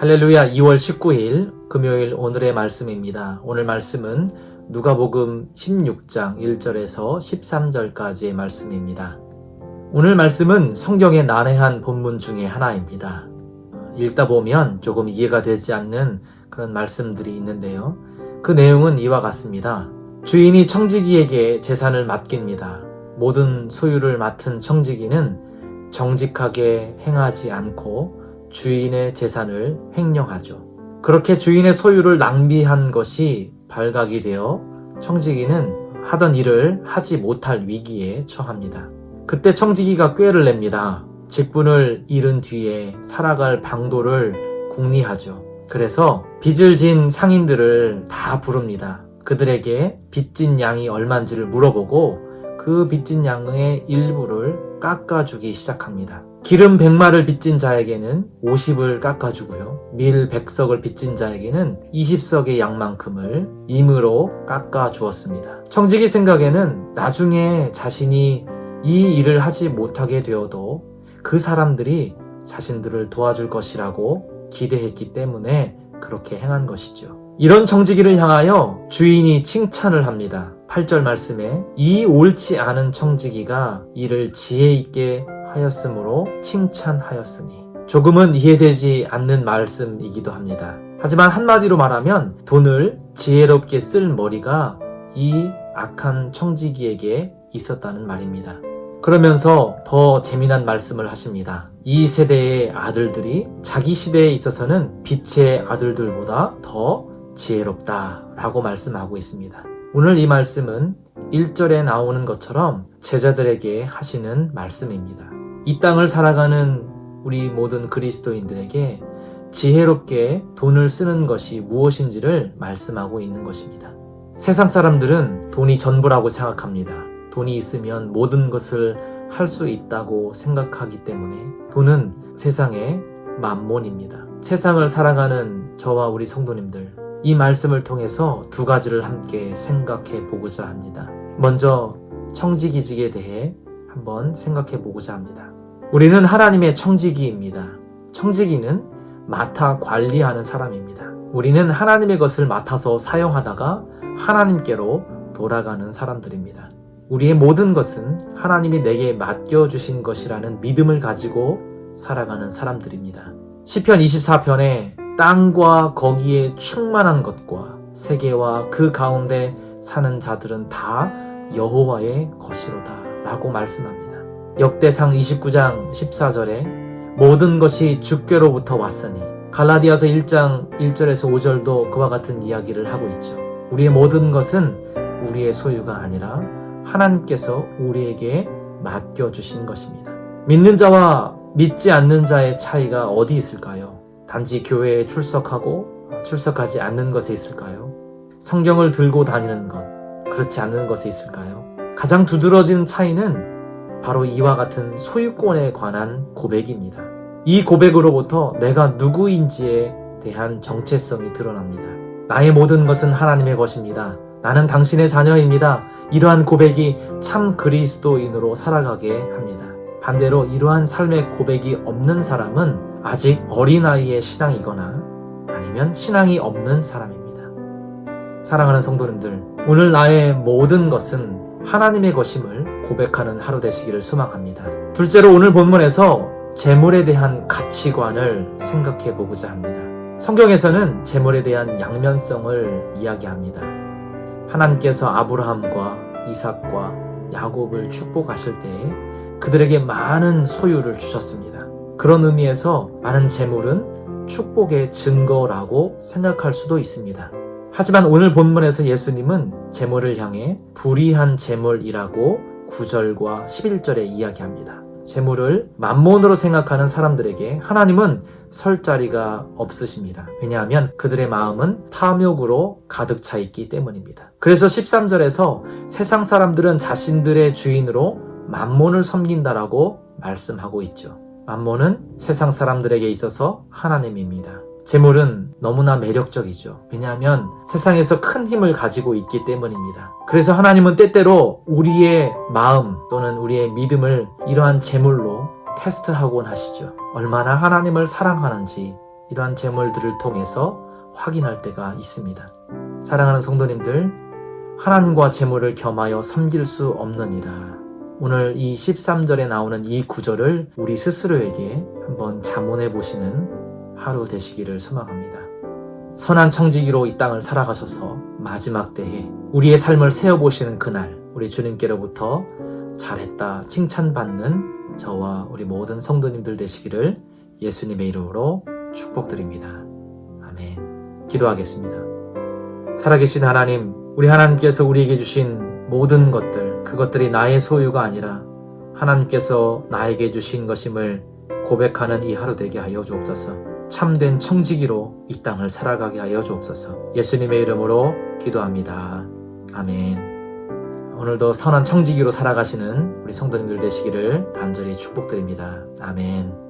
할렐루야. 2월 19일 금요일 오늘의 말씀입니다. 오늘 말씀은 누가복음 16장 1절에서 13절까지의 말씀입니다. 오늘 말씀은 성경의 난해한 본문 중에 하나입니다. 읽다 보면 조금 이해가 되지 않는 그런 말씀들이 있는데요. 그 내용은 이와 같습니다. 주인이 청지기에게 재산을 맡깁니다. 모든 소유를 맡은 청지기는 정직하게 행하지 않고 주인의 재산을 횡령하죠. 그렇게 주인의 소유를 낭비한 것이 발각이 되어 청지기는 하던 일을 하지 못할 위기에 처합니다. 그때 청지기가 꾀를 냅니다. 직분을 잃은 뒤에 살아갈 방도를 궁리하죠. 그래서 빚을 진 상인들을 다 부릅니다. 그들에게 빚진 양이 얼마인지를 물어보고 그 빚진 양의 일부를 깎아주기 시작합니다. 기름 100마를 빚진 자에게는 50을 깎아주고요. 밀 100석을 빚진 자에게는 20석의 양만큼을 임으로 깎아주었습니다. 청지기 생각에는 나중에 자신이 이 일을 하지 못하게 되어도 그 사람들이 자신들을 도와줄 것이라고 기대했기 때문에 그렇게 행한 것이죠. 이런 청지기를 향하여 주인이 칭찬을 합니다. 8절 말씀에 이 옳지 않은 청지기가 이를 지혜 있게 하였으므로 칭찬하였으니, 조금은 이해되지 않는 말씀이기도 합니다. 하지만 한마디로 말하면 돈을 지혜롭게 쓸 머리가 이 악한 청지기에게 있었다는 말입니다. 그러면서 더 재미난 말씀을 하십니다. 이 세대의 아들들이 자기 시대에 있어서는 빛의 아들들보다 더 지혜롭다라고 말씀하고 있습니다. 오늘 이 말씀은 1절에 나오는 것처럼 제자들에게 하시는 말씀입니다. 이 땅을 살아가는 우리 모든 그리스도인들에게 지혜롭게 돈을 쓰는 것이 무엇인지를 말씀하고 있는 것입니다. 세상 사람들은 돈이 전부라고 생각합니다. 돈이 있으면 모든 것을 할 수 있다고 생각하기 때문에 돈은 세상의 만몬입니다. 세상을 살아가는 저와 우리 성도님들, 이 말씀을 통해서 두 가지를 함께 생각해 보고자 합니다. 먼저 청지기직에 대해 한번 생각해 보고자 합니다. 우리는 하나님의 청지기입니다. 청지기는 맡아 관리하는 사람입니다. 우리는 하나님의 것을 맡아서 사용하다가 하나님께로 돌아가는 사람들입니다. 우리의 모든 것은 하나님이 내게 맡겨주신 것이라는 믿음을 가지고 살아가는 사람들입니다. 시편 24편에 땅과 거기에 충만한 것과 세계와 그 가운데 사는 자들은 다 여호와의 것이로다 라고 말씀합니다. 역대상 29장 14절에 모든 것이 주께로부터 왔으니, 갈라디아서 1장 1절에서 5절도 그와 같은 이야기를 하고 있죠. 우리의 모든 것은 우리의 소유가 아니라 하나님께서 우리에게 맡겨주신 것입니다. 믿는 자와 믿지 않는 자의 차이가 어디 있을까요? 단지 교회에 출석하고 출석하지 않는 것에 있을까요? 성경을 들고 다니는 것, 그렇지 않는 것에 있을까요? 가장 두드러진 차이는 바로 이와 같은 소유권에 관한 고백입니다. 이 고백으로부터 내가 누구인지에 대한 정체성이 드러납니다. 나의 모든 것은 하나님의 것입니다. 나는 당신의 자녀입니다. 이러한 고백이 참 그리스도인으로 살아가게 합니다. 반대로 이러한 삶의 고백이 없는 사람은 아직 어린아이의 신앙이거나 아니면 신앙이 없는 사람입니다. 사랑하는 성도님들, 오늘 나의 모든 것은 하나님의 것임을 고백하는 하루 되시기를 소망합니다. 둘째로 오늘 본문에서 재물에 대한 가치관을 생각해 보고자 합니다. 성경에서는 재물에 대한 양면성을 이야기합니다. 하나님께서 아브라함과 이삭과 야곱을 축복하실 때에 그들에게 많은 소유를 주셨습니다. 그런 의미에서 많은 재물은 축복의 증거라고 생각할 수도 있습니다. 하지만 오늘 본문에서 예수님은 재물을 향해 불의한 재물이라고 9절과 11절에 이야기합니다. 재물을 만몬으로 생각하는 사람들에게 하나님은 설 자리가 없으십니다. 왜냐하면 그들의 마음은 탐욕으로 가득 차 있기 때문입니다. 그래서 13절에서 세상 사람들은 자신들의 주인으로 만몬을 섬긴다라고 말씀하고 있죠. 만몬은 세상 사람들에게 있어서 하나님입니다. 재물은 너무나 매력적이죠. 왜냐하면 세상에서 큰 힘을 가지고 있기 때문입니다. 그래서 하나님은 때때로 우리의 마음 또는 우리의 믿음을 이러한 재물로 테스트하곤 하시죠. 얼마나 하나님을 사랑하는지, 이러한 제물들을 통해서 확인할 때가 있습니다. 사랑하는 성도님들, 하나님과 제물을 겸하여 섬길 수 없느니라. 오늘 이 13절에 나오는 이 구절을 우리 스스로에게 한번 자문해 보시는 하루 되시기를 소망합니다. 선한 청지기로 이 땅을 살아가셔서 마지막 때에 우리의 삶을 세워보시는 그날, 우리 주님께로부터 잘했다 칭찬받는 저와 우리 모든 성도님들 되시기를 예수님의 이름으로 축복드립니다. 아멘. 기도하겠습니다. 살아계신 하나님, 우리 하나님께서 우리에게 주신 모든 것들, 그것들이 나의 소유가 아니라 하나님께서 나에게 주신 것임을 고백하는 이 하루 되게 하여 주옵소서. 참된 청지기로 이 땅을 살아가게 하여 주옵소서. 예수님의 이름으로 기도합니다. 아멘. 오늘도 선한 청지기로 살아가시는 우리 성도님들 되시기를 간절히 축복드립니다. 아멘.